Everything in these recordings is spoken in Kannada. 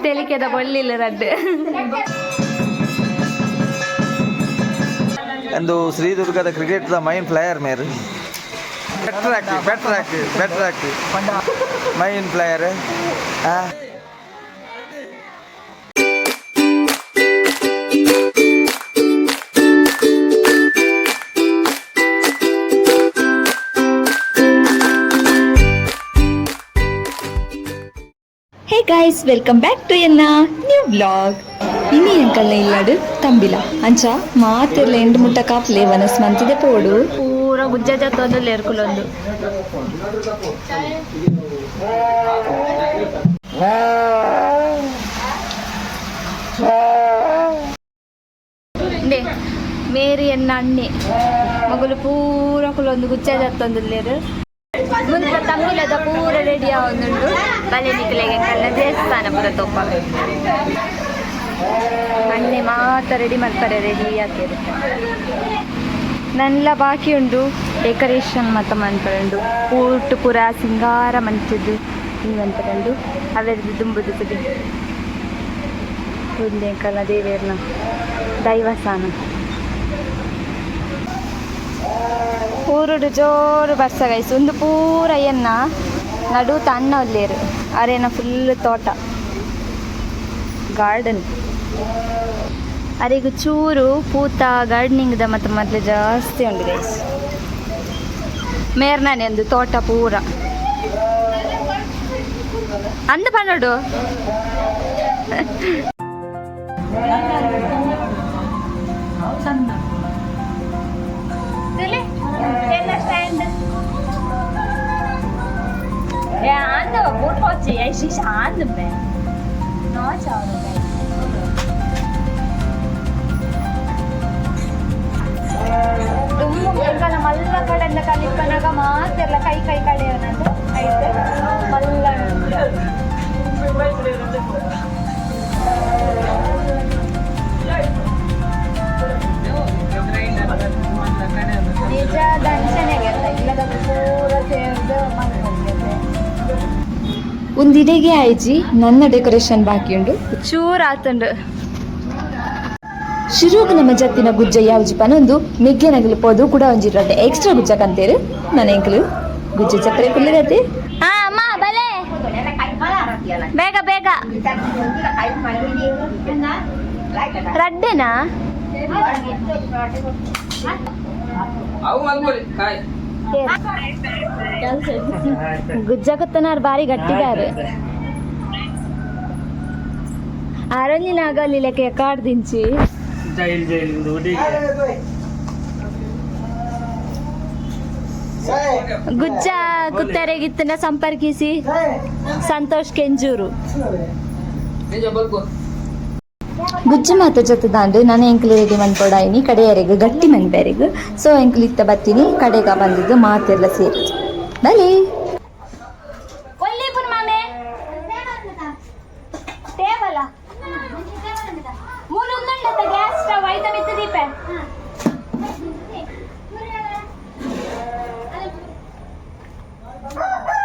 ತೆಲಿಕೆದ ಬಳ್ಳಿಲ್ಲ ರಡ್ಡು ಎಂದು ಶ್ರೀದುರ್ಗದ ಕ್ರಿಕೆಟ್ ದ ಮೈನ್ ಪ್ಲೇಯರ್ ಮೇರು ಬೆಟರ್ ಆಗಿ main player Hey guys, welcome back to a new vlog. Ini enkalna illadu tambila ancha maatirla endu mutta kaple vanas mantide podu pura gujja jattondu lerkulondu inde meri enna anne magulu pura kulondu gujja jattondu leru ಮುಂದೆ ತಮಿಳದ ಪೂರ ರೆಡಿ ಆವೊಂದುಂಡು ಬಲೆ ನಿಕ್ಲೆಗೆ ಕಲ್ಲ ದೇವಸ್ಥಾನ ಪೂರ ತೊಪ್ಪ ಅಣ್ಣೆ ಮಾತ ರೆಡಿ ಮಾಡ್ತಾರೆ ರೆಡಿ ಆಗ್ತದೆ ನನ್ನೆಲ್ಲ ಬಾಕಿ ಉಂಡು ಡೆಕೋರೇಷನ್ ಮತ್ತು ಮನ್ಪಡುಂಡು ಪೂರ್ಟು ಪೂರ ಸಿಂಗಾರ ಮಂಚದ್ದು ನೀವಂತರಂಡು ಅವೆರದು ದುಂಬುದು ತುದಿ ಮುಂದೆ ಕಲ್ಲ ದೇವೇರ್ನ ದೈವಸ್ಥಾನ ಊರುಡು ಜೋರು ಬರ್ಸ ಗೈಸ್ ಒಂದು ಪೂರ ಎನ್ನ ನಡು ತಣ್ಣ ಒಲ್ಲೇರು ಅರೇನ ಫುಲ್ ತೋಟ ಗಾರ್ಡನ್ ಅರೆಗೂ ಚೂರು ಪೂತ ಗಾರ್ಡನಿಂಗ್ದ ಮತ್ತು ಮೊದಲು ಜಾಸ್ತಿ ಉಂಟು ಗೈಸ್ ಮೇರ್ನಾನೆ ಒಂದು ತೋಟ ಪೂರ ಅಂದ ಪನ್ನೋಡು anda buat foto ya sih anda be no cakap be dummu kalau malla kada anda kali panaga maaterla kai kade anadu aite malla ನಿಜ ದಂಚನೆಗೆಲ್ಲ ಇಲ್ಲದ ಪೂರ ಸೇರ್ದು ಒಂದಿಡೆಗೆ ಆಯ್ಜಿ ನನ್ನ ಡೆಕೋರೇಷನ್ ಬಾಕಿ ಉಂಡು ಚೂರ್ ಆತುಂಡು ಶುರುಗ ನಮ್ಮ ಜತ್ತಿನ ಗುಜ್ಜ ಯಾವ್ಜಿ ಪನೊಂದು ಮೆಗ್ಗೆ ನಗಲು ಪೋದು ಕೂಡ ಒಂಜಿರತ್ತೆ ಎಕ್ಸ್ಟ್ರಾ ಗುಜ್ಜ ಕಂತೇರು ನನ್ನ ಎಂಕಲು ಗುಜ್ಜ ಚಕ್ರೆ ಕುಲ್ಲಿರತ್ತೆ ಅಮ್ಮ ಬಲೆ ಬೇಗ ಬೇಗ ರಡ್ಡೆನಾ గుజ్జకత్తనారు భారీ గట్టిగారు ఆరోజు నాగాలి లెక్క ఎక్కడ దించి ಗುಜ್ಜ ಕುತ್ತರೆಗಿತ್ತನ ಸಂಪರ್ಕಿಸಿ ಸಂತೋಷ್ ಕೆಂಜೂರು ಗುಜ್ಜು ಮಾತ ಜೊತೆದಾಂಡು ನಾನು ಎಂಕ್ಲು ರೆಡಿ ಮನ್ಪೊಡಾಯಿನಿ ಕಡೆಯರೆಗೆ ಗಟ್ಟಿ ಮನ್ಪೆರೆಗು ಸೊ ಎಂಕ್ಲು ಇತ್ತ ಬತ್ತೀನಿ ಕಡೆಗ ಬಂದಿದ್ದು ಮಾತೆಲ್ಲ ಸೇರಿ ಬಲಿ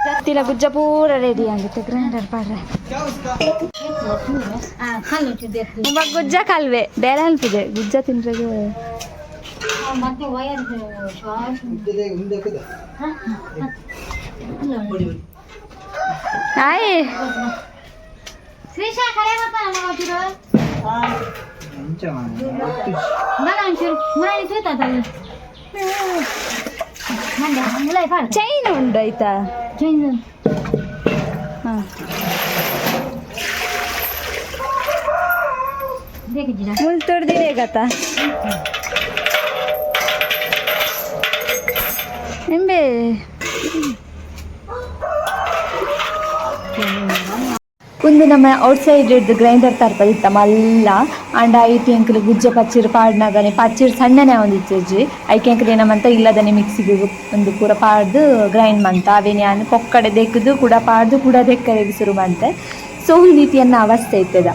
ಜತ್ತಿಲ ಗುಜ್ಜ ಪೂರ ರೆಡಿ ಆಗಿತ್ತು ಗ್ರೈಂಡರ್ ಪಾಡ್ರೆ ಇವಾಗ ಗುಜ್ಜ ಕಲ್ವೆ ಬೇರೆ ಅನ್ಸಿದೆ ಗುಜ್ಜ ತಿನ್றது ಹಾಯ್ ಶ್ರೀಶಾ ಕರೆ ಚೈನ್ ಉಂಡು ಆಯ್ತಾ ಚೈನ್ ಮುಲ್ ತೊಡ್ದಿದೆ ಗತಾ ಎಂಬೆ ಒಂದು ನಮ್ಮ ಔಟ್ಸೈಡ್ ಇಡ್ದು ಗ್ರೈಂಡರ್ ತರ್ಪದಿತ್ತ ಮಲ್ಲ ಅಂಡ ಐತಿ ಎಂಕಲು ಗುಜ್ಜ ಪಚ್ಚಿರು ಪಾಡ್ನಾಗನೆ ಪಚ್ಚಿರು ಸಣ್ಣನೆ ಒಂದಿಚ್ಚಿ ಐಕೆ ಎಂಕಲು ಏನಮಂತ ಇಲ್ಲದನೆ ಮಿಕ್ಸಿಗೆ ಒಂದು ಪೂರ ಪಾಡ್ದು ಗ್ರೈಂಡ್ ಮಂತ ಅವೇನೆ ಅನ್ನು ಕೊಕ್ಕಡೆ ದೆಕ್ಕದು ಕೂಡ ಪಾಡ್ದು ಕೂಡ ದೆಕ್ಕರೆಗೆ ಶುರು ಮಂತೆ ಸೊ ಈ ರೀತಿಯನ್ನ ಅವಸ್ಥೆ ಇತ್ತದ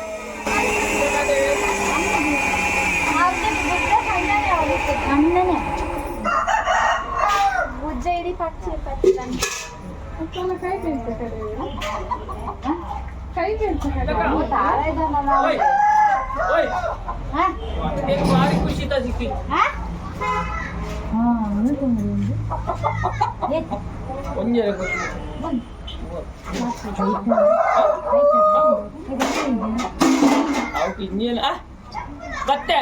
ಮತ್ತೆ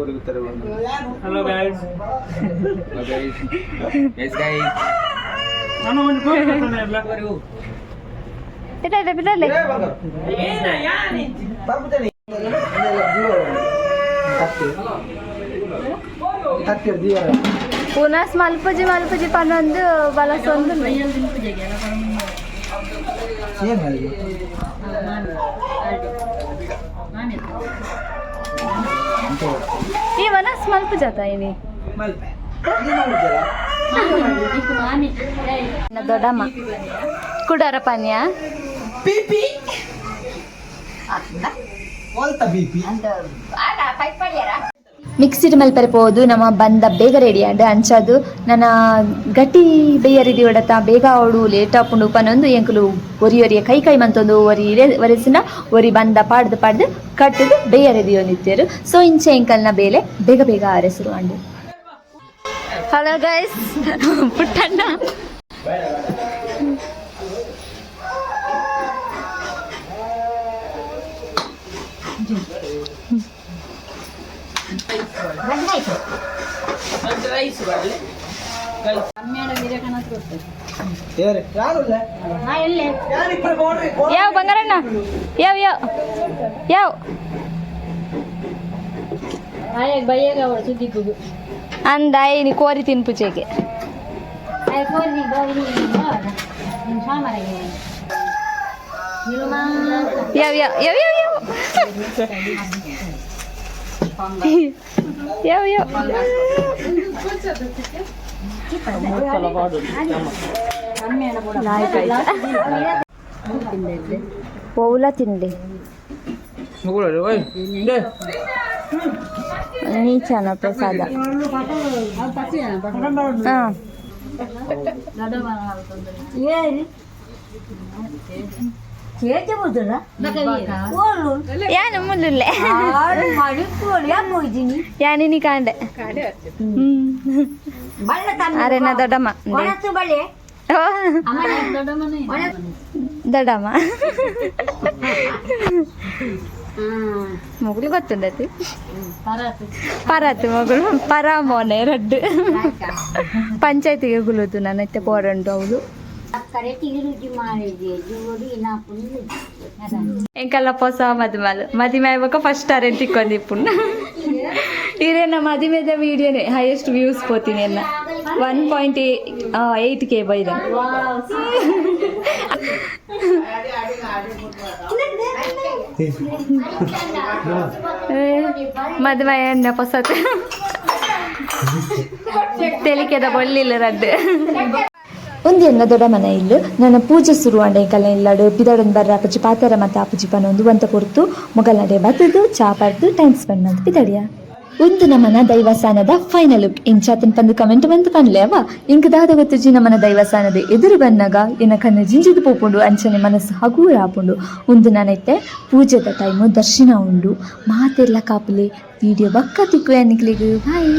Hello guys. Yes guys. ಪುನಃ ಮಲ್ಪಜಿ ಪನ್ನೊಂದು ಬಲಸೊಂದು ಈ ಮನಸ್ ಮಲ್ಪ ಜಾತ ಇನಿ ದೊಡ್ಡಮ್ಮ ಕುಡಾರ ಪಾನ್ಯ ಮಿಕ್ಸಿಡ್ ಮಲ್ಪರಬಹುದು ನಮ್ಮ ಬಂದ ಬೇಗ ರೆಡಿ ಅಂಡ್ ಅಂಚದು ನನ್ನ ಗಟ್ಟಿ ಬೇಯರಿದಿ ಒಡತ ಬೇಗ ಅವಡು ಲೇಟ್ ಆಪುಂಡು ಪನೊಂದು ಎಂಕುಲು ಒರಿಯ ಕೈ ಮಂತೊಂದು ಒರೆಸಿನ ಒರಿ ಬಂದ ಪಾಡ್ದು ಕಟ್ಟದು ಬೇಯರಿದಿ ಒಂದಿತ್ತೇರು ಸೊ ಇಂಚೆ ಎಂಕಲ್ನ ಬೇಲೆ ಬೇಗ ಆರೆಸರು ಅಂಡು. ಹಲೋ ಗೈಸ್, ಪುಟ್ಟಣ್ಣ ಯಾವ ಬಂಗಾರಣ್ಣ ಯಾವ ಅಂದ ನೀ ಕೋರಿ ತಿನ್ಪುಚೆಗೆ ಪೌಲ ತಿನ್ಲಿ ನೀಚನ ಪ್ರಸಾದ. ಯಾನು ಮುಲ್ಲುಲ್ಲೆ ಯಾನಿನಿ ಕಾಂಡೆ ಅರೆನ ದೊಡ್ಡಮ್ಮ ದೊಡ್ಡಮ್ಮ మొగులు కొట్టుండది పరాతు మొగులు పరామోనే రెడ్డు పంచాయతీగా గులుతున్నానైతే పోరండు అవులు ఇంకల్లా పొస మదిమ ఒక ఫస్ట్ అరెంట్ ఇక్కొంది ఇప్పుడు ఇదేనా మది మీద వీడియోనే హైయెస్ట్ వ్యూస్ పోతుంది అన్న 1.8K పోయింది. ಮದುವೆ ಎಣ್ಣೆ ಹೊಸತು ತೆಲಿಕೆದ ಬೊಳ್ಳಿಲ್ಲ ರಡ್ಡು ಒಂದು ಎನ್ನ ದೊಡ್ಡ ಮನೆ ಇಲ್ಲು ನನ್ನ ಪೂಜೆ ಶುರು ಅಂಡೆ ಕಲ್ಲ ಇಲ್ಲಾಡು ಪಿದಾಡೊಂದು ಬರ್ರ ಅಪ್ಪಜಿ ಪಾತರ ಮತ್ತು ಅಪ್ಪಜಿ ಪನೊಂದು ಅಂತ ಕೊಡ್ತು ಮೊಗಲ್ ನಡೆ ಬತ್ತದು ಚಾ ಪಡ್ದು ಟೈಮ್ ಸ್ಪೆಂಡ್ ಮಾಡ್ದು ಪಿದಾಡಿಯ ಒಂದು ನಮ್ಮನ ದೈವಸ್ಥಾನದ ಫೈನಲ್ ಲುಕ್ ಇಂಚಾತನ್ ಪಂದು ಕಮೆಂಟ್ ಬಂದು ಕಣ್ಲೆ ಅವ ಇಂಕ ದಾದ ಗೊತ್ತುಜಿ ನಮ್ಮನ ದೈವಸ್ಥಾನದ ಎದುರು ಬನ್ನಾಗ ಇನ್ನ ಕಣ್ಣು ಜಿಂಜಿದು ಪೋಪುಂಡು ಅಂಚನೆ ಮನಸ್ಸು ಹಗೂರ ಆಪುಂಡು ಒಂದು ನಾನೈತೆ ಪೂಜೆದ ಟೈಮು ದರ್ಶನ ಉಂಡು ಮಾತೆಲ್ಲ ಕಾಪುಲೆ ವಿಡಿಯೋ ಬಕ್ಕ ತಿಕ್ಕುವೆ ಅನ್ನಿಕ್ಲಿಗೆ ಬಾಯ್.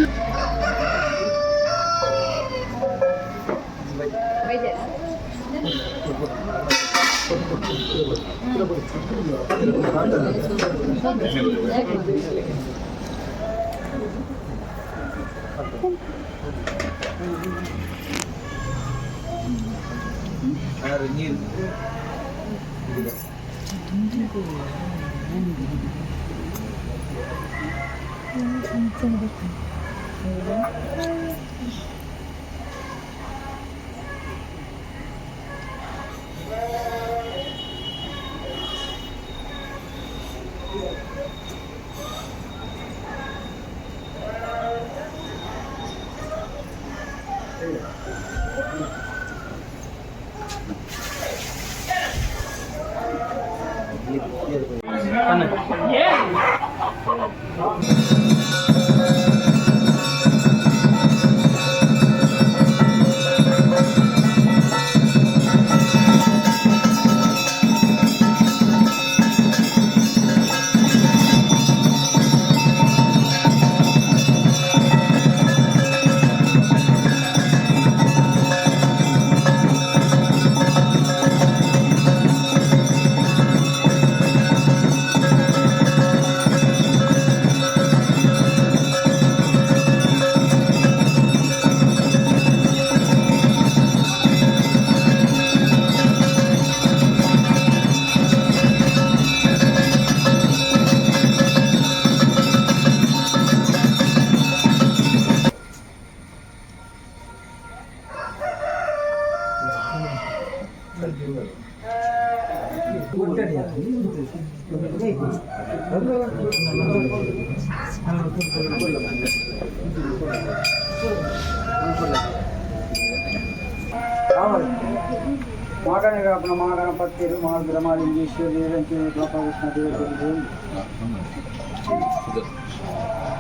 ಮಾಗಣಪತಿ ಮಹಾಬ್ರಹ್ಮಲಿಂಗೇಶ್ವರಿ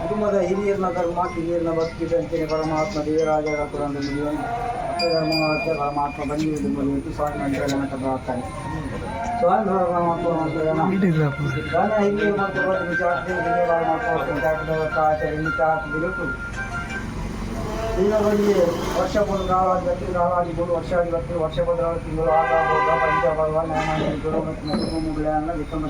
ಕುಟುಂಬದ ಹಿರಿಯರನ್ನ ಧರ್ಮ ಕಿರಿಯರನ್ನ ಭಕ್ತಿದಂತೆ ಪರಮಾತ್ಮ ದೇವರಾಜರ ಕುರಂದು ಧರ್ಮವಾದ ಪರಮಾತ್ಮ ಬಂದಿರುವುದು ಮುರಿಯಿತು ಸ್ವಾಮಿ ಮಂತ್ರ ಗಣಕ ಪ್ರಾರ್ಥನೆ ಸ್ವಾಮಿ ಪರಮಾತ್ಮ ಹಿರಿಯ ಮತ್ತು ವಿಚಾರ ದಿನಗಳಿಗೆ ವರ್ಷ ಬಂದು ನಾವಾಗಿ 3 ವರ್ಷ ಆಗಿತ್ತು ವರ್ಷ ಬಂದ ತಿಂಗಳು ಆಗ ಪಂಚಭವ ನ್ಯಾಯ ಗುರುಮುಗಳನ್ನು ವಿಕ್ರಮ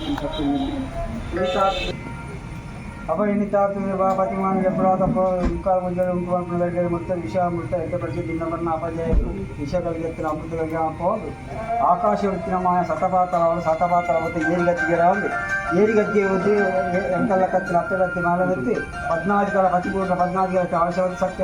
ಅಪ ಇನ್ನಿತಾತು ಪತಿಮಾನ ಜಪರಾಧ ವಿಕಾರ ಮುಂಜಾನೆ ಉಂಟು ಮೃತ ವಿಷಾಮೃತ ಎದ್ದಪಡಿಸಿ ದಿನವನ್ನು ಅಪಜಯರು ವಿಷಗಳಿಗೆತ್ತಿನ ಅಮೃತಗಳಿಗೆ ಹಾಕೋದು ಆಕಾಶ ವೃತ್ತಿನ ಮಾಯ ಸತಪಾತಲ ಮತ್ತು ಏರಿಗತ್ತಿಗೆ ರಾವುದು ಏರಿಗದ್ದೆ ಓದಿ ಎಂಟಲ್ಲ ಕತ್ತಿನ ಹತ್ತಗತ್ತಿ ಮಾಲವೆತ್ತಿ 14 ಪತಿಪೂರ್ಣ 14 ಅವಶ್ಯವಾದ ಸತ್ಯ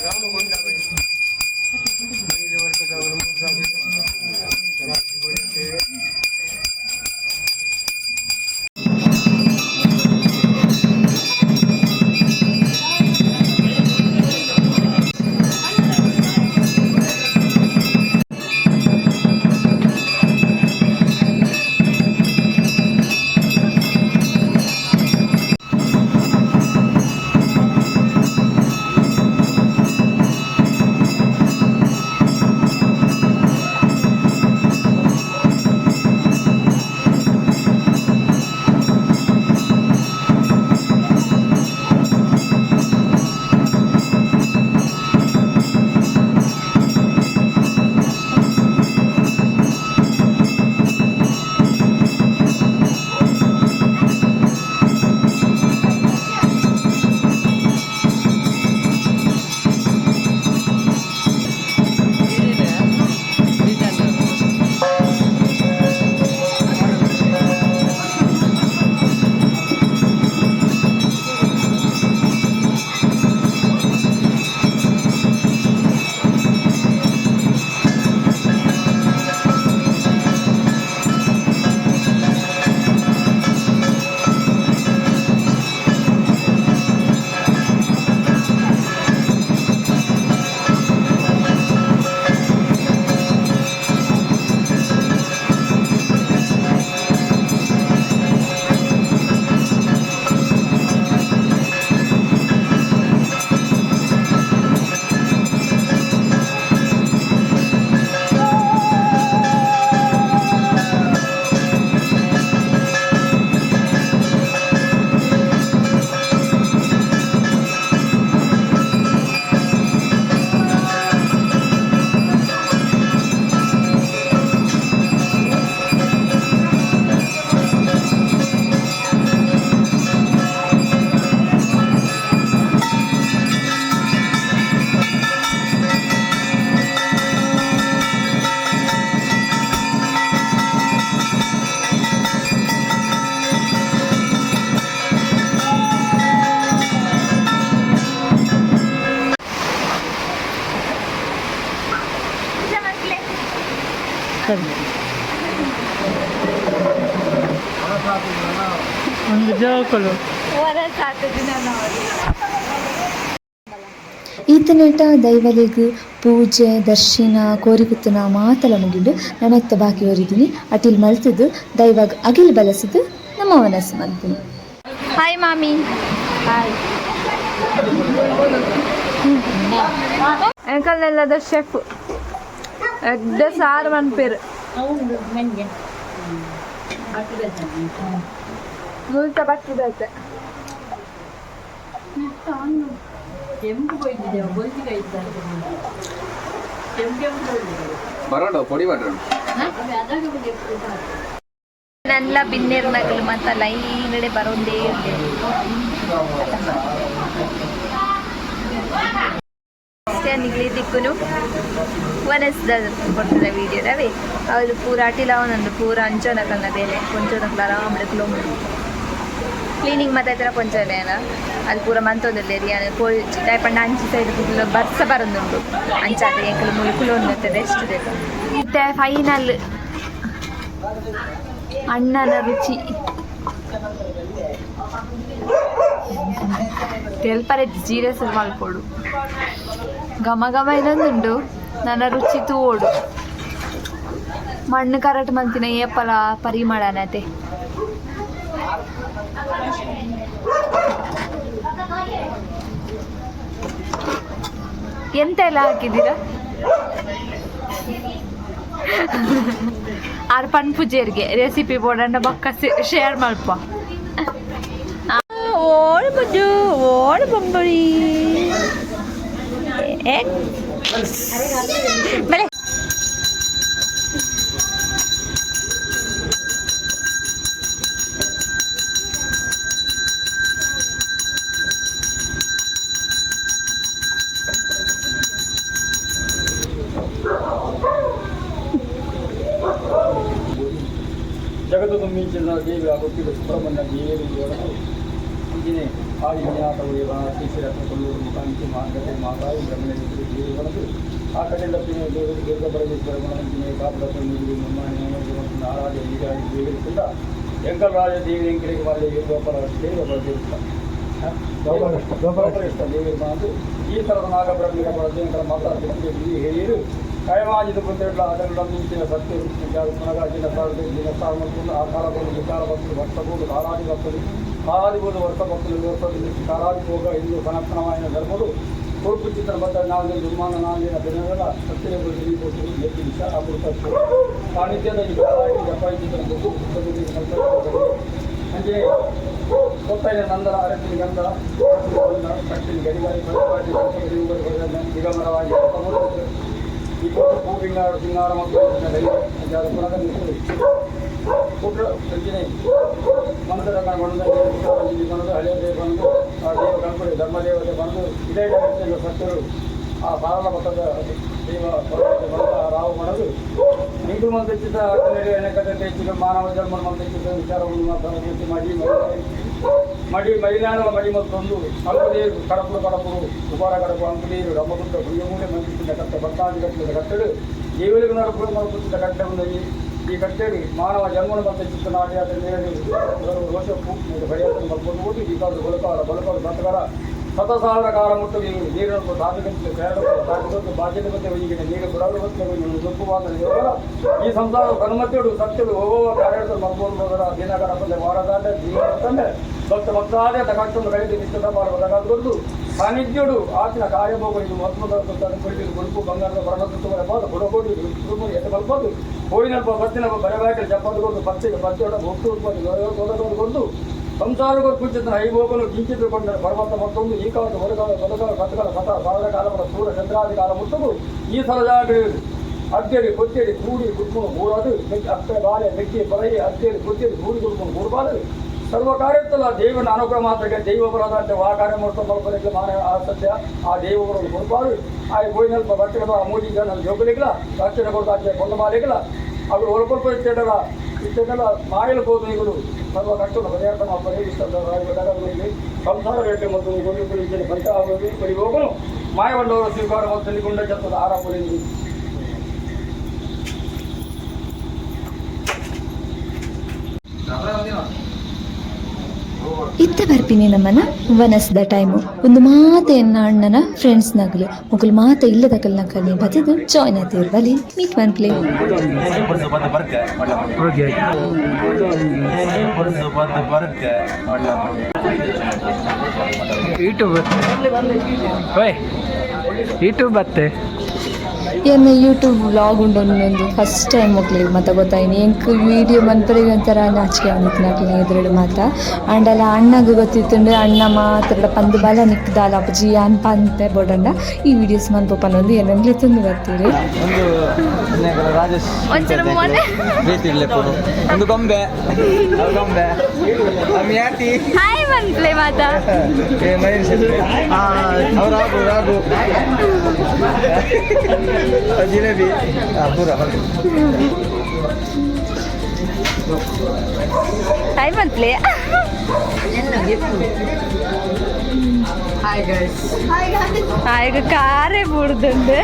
ರಾಮಗೊಂಡ ಮಹಿಳೆ ವರ್ಗದವರು ಒಂದು ಜೋಕುಲು ಈತನೇಟ ದೈವಲೆಗ್ ಪೂಜೆ ದರ್ಶನ ಕೋರಿಕುತ್ತನ ಮಾತಲ ಮುಗಿಂಡು ನನತ್ತ ಬಾಕಿ ಹೊರಿದ್ದೀನಿ ಅಟಿಲ್ ಮಲ್ತದ್ದು ದೈವಾಗ ಅಗಿಲ್ ಬಲಸದು ನಮ್ಮ ಮನಸ್ಸು ಮಲ್ತೀನಿ. ಹಾಯ್ ಮಾಮಿ. ಹಾಯ್. ಎಂಕಲ್ನೆಲ್ಲದ ಶೆಫ್ ಎಡ್ಡ ಸಾರು ಮನ್ಪೇರು ಮುಲ್ತ ಬಟ್ಟಿದೈತೆ ನನ್ನ ಬಿನ್ನೇರ್ ನಗಲು ಮತ್ತ ಲೈನಡೆ ಬರೋದೇ ಇದೆ. ನಿಗಲಿ ದಿಕ್ಕುನು ವನಸ್ದ ಕೊಡ್ತದೆ ವೀಡಿಯೋದವೇ ಅದು ಪೂರ ಅಟಿಲವನಂದು ಪೂರ ಅಂಚೋನಕಲ್ನ ಬೇಲೆ ಕೊಂಚೋನಕಲ ಆರಾಮಡೆ ಕಿಲೋಮೀಟರ್ ಕ್ಲೀನಿಂಗ್ ಮತ್ತೆ ಕೊಂಚಲೇನ ಅದು ಪೂರ ಮಂತೊಂದಿಲ್ಲ ಕೋಳಿ ಟೈಪಂಡ ಅಂಚಿ ಸೈಡ್ ಫುಲ್ ಬರ್ಸ ಬರೋದುಂಟು ಅಂಚಾದ ಎಂಕಲು ಮುಳುಕುಲು ಒಂದಿರ್ತದೆ ಎಷ್ಟು ಬೇಕು. ಮತ್ತೆ ಫೈನಲ್ ಅಣ್ಣನ ರುಚಿ ತೆಲ್ಪರೆ ಜೀರಸ್ ಮಲ್ಪೋಡು ಘಮ ಘಮ ಇನ್ನೊಂದುಂಡು ನನ್ನ ರುಚಿ ತೂವೋಡು ಮಣ್ಣು ಕರೆಕ್ಟ್ ಮಂತಿನ ಏಪಲ ಪರಿಮಳನತೆ ಎಂತ ಎಲ್ಲ ಹಾಕಿದ್ದೀರಾ ಆರ್ ಪಣ್ ಪೂಜೆರ್ಗೆ ರೆಸಿಪಿ ಬೋರ್ಡನ್ನ ಬಕ್ಕ ಶೇರ್ ಮಲ್ಪ ಓಡ್ ಬಜ್ಜು ಓಡ್ ಬಂಬಳಿ ಬಲೆ ಜಗತ್ತು ಮಿಂಚಿನ ದೇವಿ ಆಗುತ್ತಿದ್ದ ಸುಬ್ರಹ್ಮಣ್ಯ ದೇವಿಯೊಳಗೆ ಇಂಜಿನೆ ಆದಿನಾಥವೇ ಶ್ರೀರತ್ನ ಕೊಲ್ಲೂರು ಮುಖಾಂತಿ ಮಾಗತೆ ಮಾತಾಯಿ ಬ್ರಹ್ಮಣೇಶ್ವರಿ ದೇವಿಯೊಳಗೆ ಆ ಕಡೆ ಲಕ್ಷ್ಮೀ ದೇವಿ ದುರ್ಗಪರಮೇಶ್ವರ ಮನಂಜಿನೆ ಕಾಪುರತ್ನ ನೀಡಿ ಮುಮ್ಮಾನಿ ಆರಾಧ್ಯ ಹೀಗಾಗಿ ದೇವಿರುತ್ತಿದ್ದ ಎಂಕಲರಾಜ ದೇವಿ ಎಂಕಲಿಗೆ ಮಾಡಿ ಗೋಪಾಲ ದೇವರ ದೇವಸ್ಥಾನ ದೇವಿ ಬಂದು ಈ ಥರದ ನಾಗಬ್ರಹ್ಮಿಕ ದೇವರ ಮಾತಾಡ್ತಿದ್ದ ಹಿರಿಯರು ಕೈಮಾಜಿದ ಬಂದಿರಲ್ಲ ಅದೆಲ್ಲ ಮುಂಚಿನ ಸತ್ಯ ಮುನಗಾಜಿನ ದಿನ ಮತ್ತು ಆ ಕಾಲದಲ್ಲಿ ವಿಚಾರ ಭಕ್ತರು ವರ್ಷಬೋದು ಕಾಲಾದಿ ಭಕ್ತರು ಕಾಲಾದಿಬೋದು ವರ್ಷ ಭಕ್ತರು ವರ್ಷದಲ್ಲಿ ಕಾಲಾದಿ ಹೋಗ ಹಿಂದೂ ಸನಾತನವಾಯಿನ ಧರ್ಮರು ಕೊಡುಕು ಚಿತ್ರ ಬದ್ಧ ನಾಲ್ಕು ದುರ್ಮಾನ ನಾಲ್ಕಿನ ದಿನಗಳ ಸತ್ಯಗಳು ತಿಳಿಬೋದು ಎತ್ತಿ ವಿಚಾರ ಅಮೃತತ್ವ ಸಾನ್ನಿಧ್ಯದ ಈ ಕಾಲಾಗಿ ಜಪಾಯಿ ಚಿತ್ರ ಅಂದರೆ ಗೊತ್ತಾಯಿನ ನಂದರ ಅರಸಿನ ಗಂಧ ಕಟ್ಟಿನ ಗಡಿಗಾರಿ ದಿಗಂಬರವಾಗಿ ಈ ಕೊಟ್ಟು ಹೂವಿಂಗಾರ ಸಿಂಗಾರ ಮತ್ತು ಕೊಟ್ಟು ಸಂಜೆ ಮಂತ್ರ ಬಂದು ಹಳೆಯ ದೇವ ಬಂದು ಆ ದೇವ ಕಲ್ಪನೆ ಧರ್ಮದೇವತೆ ಬಂದು ಇದೇ ಜಗತ್ತಿನ ಸತ್ಯರು ಆ ಸಾರಲ ಮತದ ದೇವ ಬಂದ ರಾವು ಮಾಡಲು ನಿಂಡು ಮಂತ್ರಿಸಿದ ಅನೇಕ ಚಿಕ್ಕ ಮಾನವ ಜನ್ಮ ಮಂತ್ರಿಸಿದ ವಿಚಾರವನ್ನು ಮಾತಾಡಿ ಮಡಿ ಮೈಲಾಡುವ ಮಡಿ ಮತ್ತೊಂದು ಅಂಕುನೀರು ಕಡಪು ಕಡಪು ಕುಮಾರ ಕಡಪು ಅಂಕುನೀರು ರಮ್ಮಗುಂಟ ಹುಯ್ಯಮೂಲೆ ಮಂತ್ರಿಸಿದ ಕಟ್ಟೆ ಭಕ್ತಾದಿ ಕಟ್ಟಿದ ಕಟ್ಟೆಡು ದೇವರಿಗೆ ನರಪುರ ಮರುಪುತ್ತಿದ್ದ ಕಟ್ಟೆ ಈ ಕಟ್ಟೆಗೆ ಮಾನವ ಜನ್ಮನ ಮತ್ತು ಚಿತ್ತನಾಡಿ ಅದರ ರೋಷಪ್ಪು ಬಡಿಯತನ್ನು ಮಲ್ಕೊಂಡು ಹೋಗಿ ಈ ಕಾಲದ ಬಲಕಾರ ಸಂತಕರ ಸತಸಾಗರ ಕಾಲ ಮುಟ್ಟು ನೀರನ್ನು ಧಾರ್ಮಿಕ ಸಾಧಿಸಲು ಬಾಧ್ಯತೆ ಬಗ್ಗೆ ಈಗಿನ ನೀರು ಬಿಡಲು ಮತ್ತು ದುಪ್ಪುವಾದ ಈ ಸಂಸಾರ ಕನುಮತಿಯಡು ಸತ್ಯಗಳು ಹೋಗುವ ಕಾರ್ಯಗಳು ಮಲ್ಕೊಂಡೋದರ ದಿನಕರ ಬಂದೆ ವಾರದಾಟ ಜೀವನ ತಂದೆ ಭಕ್ತ ಭಕ್ತಾದೇ ತಗೊಂಡು ಕಳೆದು ನಿಶ್ಚಿತ ಮಾಡುವುದಾಗದು ಸಾನ್ನಿಧ್ಯಡು ಆಚಿನ ಕಾರ್ಯಭೋಗ ಇದು ಮತ್ಮದ ಗುರುಪು ಬಂಗಾರದ ಬರಬಹುದು ಬುಡಕೋಡಿ ಎತ್ತ ಬಲ್ಬೋದು ಹೋಳಿನಲ್ಪ ಬತ್ತಿನ ಬರಬೇಕ ಜಪ್ಪದುಕೊಂಡು ಪಚ್ಚೆಗೆ ಪಚ್ಚೆಯೊಡ ಭಕ್ತು ಉತ್ಪತ್ತಿ ಸಂಸಾರಗಳು ಕುಂಚಿತನ ಐಭೋಗಲು ಕಿಂಚಿತುಕೊಂಡ ಪರ್ವತ ಮತ್ತೊಂದು ಈ ಕಾಲದ ಹೊರಗಾಲ ಬಲಗಾಲ ಕಥಗಳ ಕಥ ಸಾವಿರ ಕಾಲಗಳ ಸೂರ್ಯ ಚಂದ್ರಾದಿ ಕಾಲ ಮುಟ್ಟದು ಈ ಸಲಜಾಗ ಅದ್ದೆಡಿ ಕೊಚ್ಚೇಡಿ ಕೂಡಿ ಕುಟ್ಕೊಂಡು ಕೂಡೋದು ಅತ್ತೆ ಬಾಲೆ ಮೆಕ್ಕಿ ಬರೆಯಿ ಅದ್ದೆಡಿ ಕೊಚ್ಚೇಡಿ ಕೂಡಿ ಕುಟ್ಕೊಂಡು ಕೂಡಬಾರದು ಸರ್ವ ಕಾರ್ಯತ್ತಲ್ಲ ದೇವನ ಅನುಗ್ರಹ ಮಾತ್ರಕ್ಕೆ ದೈವ ಬರೋದಂತೆ ಆ ಕಾರ್ಯ ಮಾಡ್ಕೊಂಡು ಬರ್ಬಲಿಕ್ಕೆ ಮಾನ ಸತ್ಯ ಆ ದೇವಗಳನ್ನು ಕೊಡಬಾರು ಆ ಗೋಯಿನಲ್ಪ ಬಟ್ಟೆಗಳು ಆ ಮೂಡಿ ಜನ ಜೋಗಲಿಗಿಲ್ಲ ರಕ್ಷಣೆ ಕೊಡೋದಾಚೆ ಕೊಂಡ ಮಾಲಿಗಿಲ್ಲ ಅವರು ಹೊರಕೊಲ್ಪ ಇಷ್ಟೆಲ್ಲ ಮಾಯಲ್ಬೋದು ಇವರು ಸರ್ವ ಕಷ್ಟವನ್ನು ಪರಿಹಾರ ಮಾಡ್ತಾರೆ ಇಷ್ಟದಲ್ಲಿ ಸಂಸಾರ ರೇಟೆ ಮತ್ತು ಗೋಲಿ ಬಂತ ಆಗೋದು ಬರೀ ಹೋಗಲು ಮಾಯವಣ್ಣವರ ಸ್ವೀಕಾರ ಮತ್ತು ಗುಂಡ ಜತ್ತದ ಆರಾಪುರಿ ಇತ್ತ ಬರ್ಪಿನಿ ನಮ್ಮನ ವನಸ್ದ ಟೈಮು ಒಂದು ಮಾತ ಎನ್ನ ಅಣ್ಣನ ಫ್ರೆಂಡ್ಸ್ ನಗಲು ಮುಗುಲು ಮಾತ ಇಲ್ಲದ ಕಲ್ನ ಕಲಿ ಬದದು ಜಾಯ್ನ್ ಆತಿರ್ವಲಿ ಮೀಟ್ ಒನ್ ಪ್ಲೇ ಯೂಟ್ಯೂಬ್ ಬತ್ತೆ ಎನ್ನ ಯೂಟ್ಯೂಬ್ ವ್ಲಾಗ್ ಉಂಡೊಂದು ಫಸ್ಟ್ ಟೈಮ್ ಹೋಗ್ಲಿಲ್ಲ ಮತ್ತೆ ಗೊತ್ತಾಯಿನಿ ಎಂಕ್ ವೀಡಿಯೋ ಮನ್ಪರಿಗೆ ಒಂಥರ ನಾಚಿಕೆ ಆಗಿತ್ತು ನಾಕಿನ ಎದುರುಡು ಮಾತ ಅಂಡಲ್ಲ ಅಣ್ಣಗೆ ಗೊತ್ತಿತ್ತುಂಡು ಅಣ್ಣ ಮಾತ್ರ ಪಂದು ಬಲ ನಿಕ್ದಾಲ ಅಪ್ಪಜಿ ಅನ್ಪ ಅಂತ ಬೋಡಂಡ ಈ ವಿಡಿಯೋಸ್ ಮನ್ಪೊಪ್ಪನೊಂದು ಏನಂಗ್ಲಿ ತಂದು ಬರ್ತೀರಿ ಒಂದು ರಾಜೇಶ್ ಪ್ರೀತಿ ಇಲ್ಲೇ ಪುರು ಒಂದು ಗೊಂಬೆ ಗೊಂಬೆ ಯಾತಿ ಹಾಯ್ ಮನ್ಪ್ಲೆ ಮಾತ ಅವ್ರು ರಾಗು ರಾಗು ಜಿಲೇಬಿ ಪೂರ ಹಾಯ್ ಮನ್ಪ್ಲೆ ಹಾಯ್ ಕಾರೇ ಬುಡ್ದುಂಡು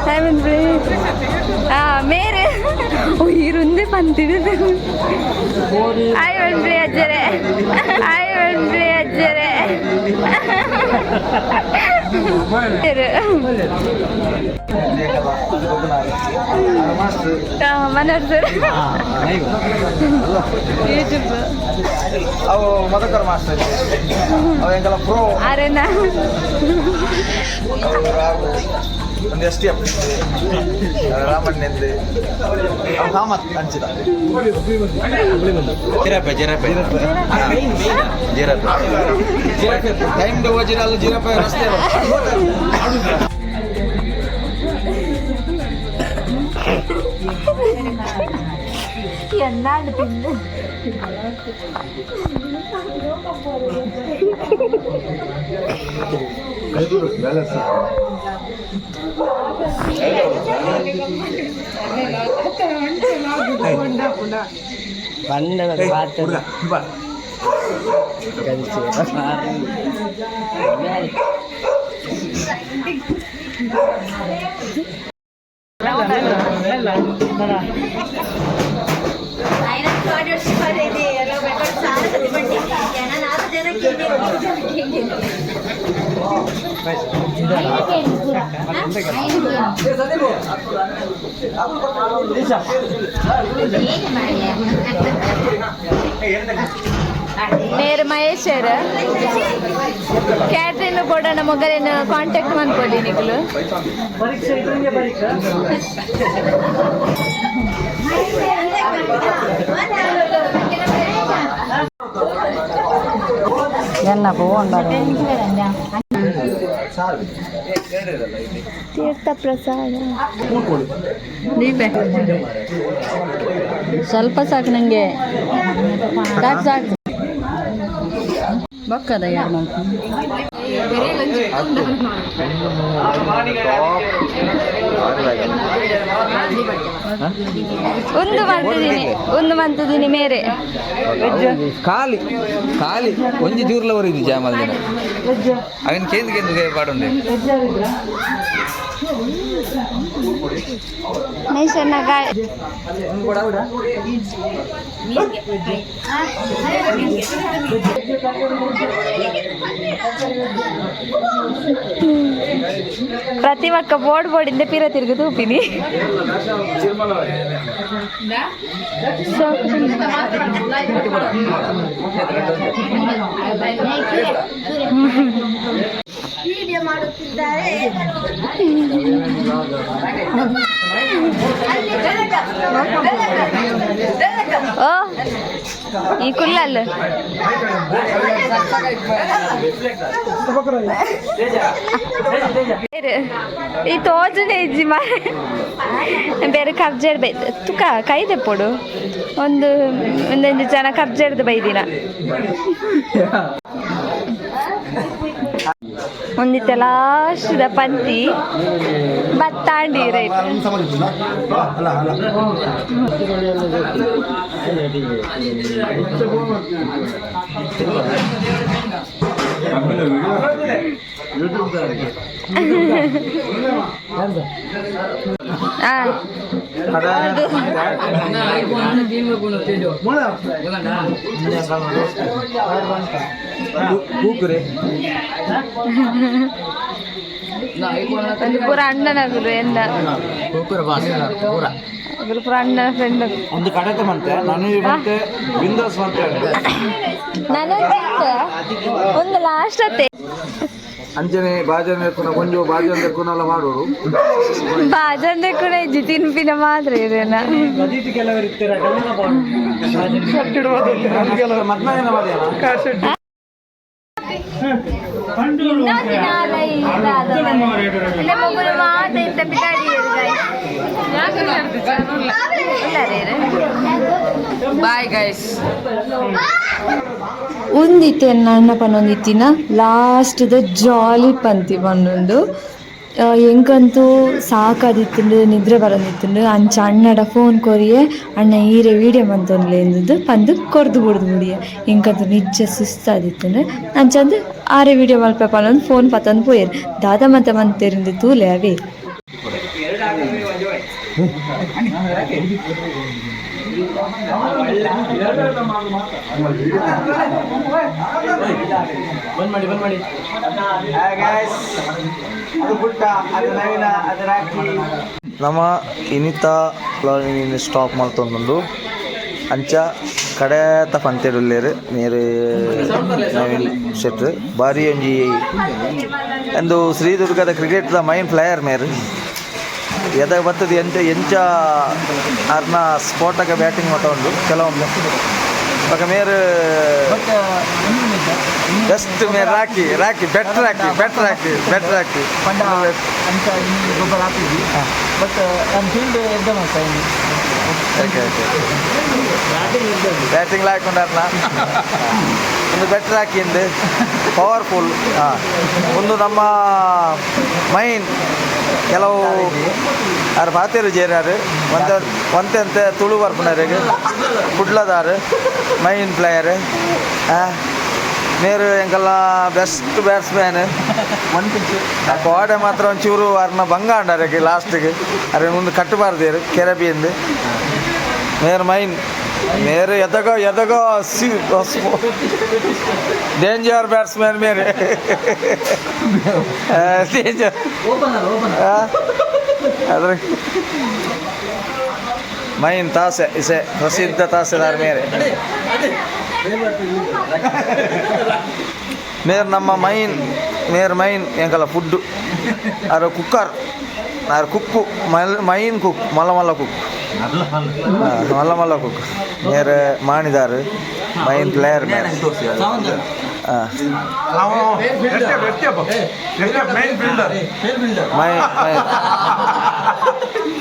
ಹಾಯ್ ಮನ್ಪ್ಲೆ ಮೇರೆ ഇരുന്ന് പന്തിടുന്നു ഹായ് മൺപ്ലേ അജ്ജരെ ഹായ് മൺപ്ലേ അജ്ജരെ മനോജ് ಯೂಟ್ಯೂಬ್ ಅವು ಮದಕರ್ ಮಾಸ್ಟರ್ ಅವು ಎಂಕಲ ಪ್ರೋ ಅರೆನಾ ಒಂದು ಎಸ್ ಟಿ ಎಫ್ ರಾಮಣ್ಣಂದು ಅವು ಕಾಮತ್ ಹಂಚಿದ ಜಿರಾಪೆ ಜಿರಾಪೆ ಜಿರಾಪೆ ಜಿರಾಪೆ ಟೈಮ್ ವಜಿರಲ್ಲ ಜಿರಾಪೆ ರಸ್ತೆ എന്നാണ് പിന്നെ ನೇರ ಮಹೇಶರ್ ಕ್ಯಾಟ್ರಿನ್ ಬೋಡನ ಮೊಗಲೇನು ಕಾಂಟ್ಯಾಕ್ಟ್ ಮಾಡ್ಕೊಳ್ಳಿ ನಿಗಳು ಎನ್ನ ತೀರ್ಥ ಪ್ರಸಾದ ಸ್ವಲ್ಪ ಸಾಕು ನನಗೆ ಸಾಕು ಸಾಕು ಬಕ್ಕದ ಯಾರು ಒಂದು ಮಂತದಿನಿ ಮೇರೆ ಖಾಲಿ ಖಾಲಿ ಒಂಜಿ ಜೂರ್ಲವರೆಗೆ ಜಾಮಲ್ ದಿನ ಅವನ್ ಕೇಂದ್ರ ಕೇಂದ್ರ ಪಾಡುಂಡೆ ಪ್ರತಿ ಒಕ್ಕ ಬೋರ್ಡ್ ಪೀರ ತಿರುಗಿ ತೂಪಿನಿ ವಿಡಿಯೋ ಮಾಡುತ್ತಿದ್ದಾರೆ. ಓ ಈ ಕುಲ್ಲಲ್ಲ ಈ ತೋಜನೆ ಇಜ್ಜಿ ಮಾರೆ ಬೇರೆ ಕಬ್ಜೆಡ್ ಬೈ ತುಕ ಕೈದೆ ಪೊಡು ಒಂದೊಂದು ಜನ ಕಬ್ಜೆಡ್ದು ಬೈದಿನ ಒಂದಿತ್ತ ಲಾಸ್ಟ್ದ ಪಂತಿ ಬತ್ತಾಂಡಿ ರೈಟ್ ಒಂದು ಪೂರ ಅಣ್ಣನಗುಲು ಎಂದ ಪೂರ ಅಣ್ಣನ ಫ್ರೆಂಡ್ ಒಂದು ಕಡತೆ ಮಂತೆ ನನಗೆ ಮತ್ತೆ ವಿಂಡೋಸ್ ಮಂತೆ ನನಗೆ ಒಂದು ಲಾಸ್ಟ್ ಅತ್ತೆ ಅಂಚನೆ ಬಾಜನ್ ಕೊಂಚ ಬಾಜನ್ ಎಲ್ಲ ಮಾಡೋರು ಬಾಜಂದೆ ಕೂಡ ಇಜ್ಜಿ ತಿನ್ಪಿನ ಮಾತ್ರ ಇರೇನ ಮದ್ಮೇನ ಮಾಡಿಯಲ್ಲ ಬಾಯ್ ಗೈಸ್ ಒಂದಿತ್ತೆ ನನ್ನ ಪನ್ನೊಂದಿತ್ತಿನ ಲಾಸ್ಟ್ದ ಜಾಲಿ ಪಂತಿ ಪನ್ನೊಂದು ಎಂಕಂತೂ ಸಾಕಾದಿತ್ತುಂಡು ನಿದ್ರೆ ಬರೋದಿತ್ತುಂಡು ಅಂಚ ಅಣ್ಣಡ ಫೋನ್ ಕೊರಿಯೆ ಅಣ್ಣ ಈರೆ ವೀಡಿಯೋ ಮಂತೊಂದ್ಲೆ ಎಂದದ್ದು ಪಂದು ಕೊರ್ದು ಬಿಡ್ದು ಬಿಡಿಯೆ ಎಂಕಂತೂ ನಿಜ ಸುಸ್ತಾದಿತ್ತುಂಡು ಅಂಚಂದು ಆರೆ ವೀಡಿಯೋ ಮಲ್ಪೆ ಪನ್ನೊಂದು ಫೋನ್ ಪತ್ತೊಂದು ಪೋಯರು ದಾದ ಮತ್ತೆ ಮಂತೆರಿಂದ ತೂಲೆ ಅವೇ ಬಂದ್ ಮಾಡಿ ಅದು ಪುಟ್ಟ ಅದು ನವೀನ ಅದು ರಾಕಿ ನಮ್ಮ ಇನಿತಾ ಸ್ಟಾಪ್ ಮಾಡ್ತೊಂದು ಅಂಚ ಕಡೆತ ಪಂತೆಡುಲ್ಲೇರು ನೀರು ನವೀನ್ ಶೆಟ್ರು ಬಾರಿ ಒಂಜಿ ಎಂದು ಶ್ರೀದುರ್ಗದ ಕ್ರಿಕೆಟ್ದ ಮೈನ್ ಪ್ಲೇಯರ್ ಮೇರು ಎದ ಬರ್ತದೆ ಎಂಚ ಅರ್ನ ಸ್ಪೋಟಕ್ಕೆ ಬ್ಯಾಟಿಂಗ್ ಮಾತಾಡು ಕೆಲವೊಮ್ಮೆ ఒక మీరు జస్ట్ మీరు రాకి బెట్ రాకి ಗೊಬ್ಬರ ಹಾಕಿದ್ವಿ ಬಟ್ ನಮ್ಮ ಫೀಲ್ಡ್ ಎಕ್ದಮ್ ಆಗ್ತಾಯಿದ್ವಿ ఓకే బ్యాటింగ్ లేకుండా ಒಂದು ಬೆಟ್ರ್ ಹಾಕಿಂದು ಪವರ್ಫುಲ್ ಒಂದು ನಮ್ಮ ಮೈನ್ ಕೆಲವು ಯಾರು ಪಾತೇರು ಜೇರಾರು ಒಂತೆ ತುಳು ಬರ್ಪುನರಿಗೆ ಕುಡ್ಲದಾರು ಮೈನ್ ಪ್ಲೇಯರ್ ನೀರು ಎಂಕಲ್ಲ ಬೆಸ್ಟ್ ಬ್ಯಾಟ್ಸ್ಮ್ಯಾನ್ ಕೋಡೆ ಮಾತ್ರ ಒಂಚೂರು ಅವ್ರನ್ನ ಭಂಗ ಅಂಡಾರಿಗೆ ಲಾಸ್ಟಿಗೆ ಅರೆ ಮುಂದೆ ಕಟ್ಟಬಾರ್ದೇರು ಕೆರಬಿಯಿಂದ ಮೇರು ಮೈನ್ ಮೇರೆ ಎದಗೋ ಡೇಂಜರ್ ಬ್ಯಾಟ್ಸ್ಮನ್ ಮೇರೆ ಡೇಂಜರ್ ಅದ್ರ ಮೈನ್ ತಾಸೆ ಇಸೆ ಪ್ರಸಿದ್ಧ ತಾಸೆದಾರ್ ಮೇರೆ ಮೇರ್ ನಮ್ಮ ಮೈನ್ ಎಂಕಲ್ಲ ಫುಡ್ಡು ಅದ್ರ ಕುಕ್ಕರ್ ಅದ್ರ ಕುಕ್ಕು ಮೈನ್ ಕುಕ್ ಮಲ್ಲ ಕುಕ್ ಮಲ್ಲ ಕುಕ್ ಮೇರೆ ಮಾಡಿದಾರು ಮೈನ್ ಪ್ಲೇಯರ್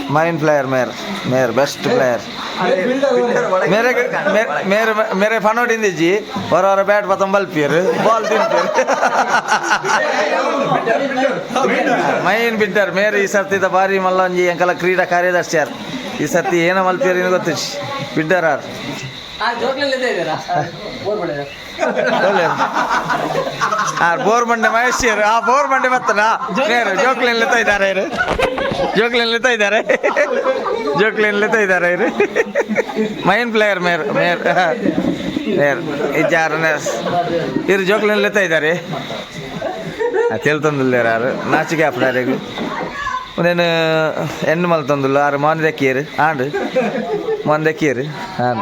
मайн प्लेयर मेरे बेस्ट प्लेयर मेरे फनोट जी और बैट पतम बल्पियर बॉल मайн बिड्डर मेरे ई सर्ति बारी मल्लंजी अंकल क्रीडा कार्यदर्शि ई सर्ति ऐन मल्पियर गोत्तु बिड्डर ಬೋರ್ ಬಂಡೆ ಮಹೇಶ್ ಆ ಬೋರ್ ಬಂಡೆ ಬತ್ತನ ನೇರು ಜೋಕ್ಲೇನ್ ಲೆತ್ತಾ ಇದ್ದಾರೆ ಇರು ಮೈನ್ ಪ್ಲೇಯರ್ ಮೇರ್ ಇಜ್ಜಾರನೆ ಇರು ಜೋಕ್ಲೇನ್ ಲೆತ್ತಾ ಇದ್ದಾರೆ ತಿಳ್ತಂದಿಲ್ಲ ಯಾರು ನಾಚಿಕೆ ಆಪಡಾರಿಗೆ ಒಂದೇನು ಹೆಣ್ಣು ಮಲ್ ತಂದಿಲ್ಲ ಆರು ಮಾನ್ ದಕ್ಕಿಯರು ಆಂಡು ಮಾನ್ ದಕ್ಕಿಯರು ಹಾಂ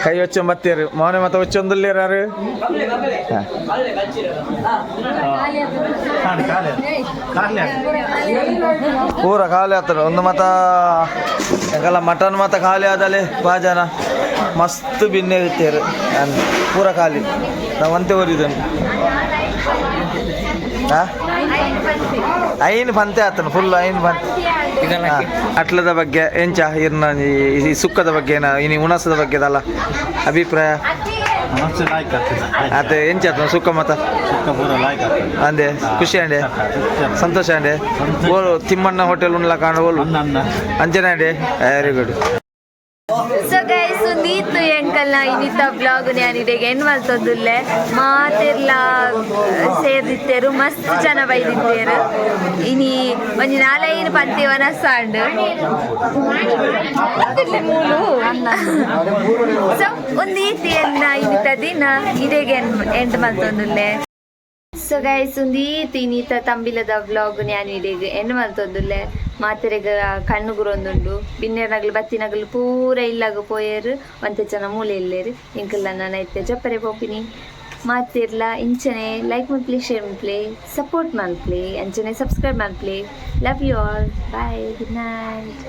ಕೈ ಹೊಚ್ಚೊಂಬತ್ತೇರು ಮೌನೆ ಮತ್ತೆ ಹೊಚ್ಚೊಂದಿಲ್ಲ ಯಾರು ಪೂರ ಖಾಲಿ ಆಗ್ತಾರೆ ಒಂದು ಮತ ಯಾಕಲ್ಲ ಮಟನ್ ಮತ ಖಾಲಿ ಆದಲೆ ಬಾಜನ ಮಸ್ತ್ ಬಿನ್ನೆ ಇರ್ತೇರು ಪೂರ ಖಾಲಿ ನಾವು ಅಂತೆ ಓದಿದ್ದನು ಐನ್ ಪಂತೆ ಆತನು ಫುಲ್ ಐನ್ ಪಂತೆ ಅಟ್ಲದ ಬಗ್ಗೆ ಎಂಚ ಇರ್ನ ಈ ಸುಕ್ಕದ ಬಗ್ಗೆ ಇನಿ ಉಣಸದ ಬಗ್ಗೆದಲ್ಲ ಅಭಿಪ್ರಾಯ ಅದೇ ಎಂಚ ಸುಕ್ಕ ಮತ ಅಂದೆ ಖುಷಿ ಅಂಡೆ ಸಂತೋಷ ಅಂಡೆ ಓಲು ತಿಮ್ಮಣ್ಣ ಹೋಟೆಲ್ ಉಣ್ಲ ಕಾಣ ಓಲು ಅಂಜನ ಅಂಡೆ ವೆರಿ ಗುಡ್ ಸೊ ಗೈಸ್ ಉಂದೀತು ಎಂಕಲ್ನ ಇನ್ನಿತ ಬ್ಲಾಗ್ ನ್ಯಾನಿಡೆಗೆ ಏನು ಮಲ್ತೊಂದುಲ್ಲೆ ಮಾತೆರ್ಲ ಸೇರ್ದಿತ್ತೇರು ಮಸ್ತ್ ಜನ ಬೈದಿತ್ತೇರು ಇನಿ ಒಂಜಿ ನಾಲೈನು ಪಂತಿವನ ಸಾಂಡ್ ಮೂಲು ಸೊ ಒಂದೀತಿ ಎನ್ನ ಇನ್ನಿತ ದಿನ ಇಡೆಗೆ ಎಂಟು ಮಲ್ತೊಂದುಲ್ಲೆ ಸೊ ಗೈಸ್ ಒಂದೀತಿ ಇನ್ನಿತ ತಂಬಿಲದ ವ್ಲಾಗ್ ನ್ಯಾನ್ ಇಡೆಗೆ ಎನ್ನು ಮಲ್ತೊಂದುಲ್ಲೆ ಮಾತೆರೆಗ ಕಣ್ಣುಗುರೊಂದುಂಡು ಬಿನ್ನೆರ್ನಗ್ಲು ಬತ್ತಿನಗ್ಲು ಪೂರ ಇಲ್ಲಾಗ ಪೋಯೇರು ಒಂತೆ ಜನ ಮೂಲೆ ಇಲ್ಲೇರು ಇಂಕಲ್ಲ ನಾನು ಐತೆ ಜಪ್ಪರೆ ಪೋಪಿನಿ ಮಾತಿರ್ಲ ಇಂಚನೆ ಲೈಕ್ ಮನ್ಪ್ಲೆ ಶೇರ್ ಮನ್ಪ್ಲೆ ಸಪೋರ್ಟ್ ಮನ್ಪ್ಲೆ ಅಂಚನೆ ಸಬ್ಸ್ಕ್ರೈಬ್ ಮನ್ಪ್ಲೆ love you all bye good night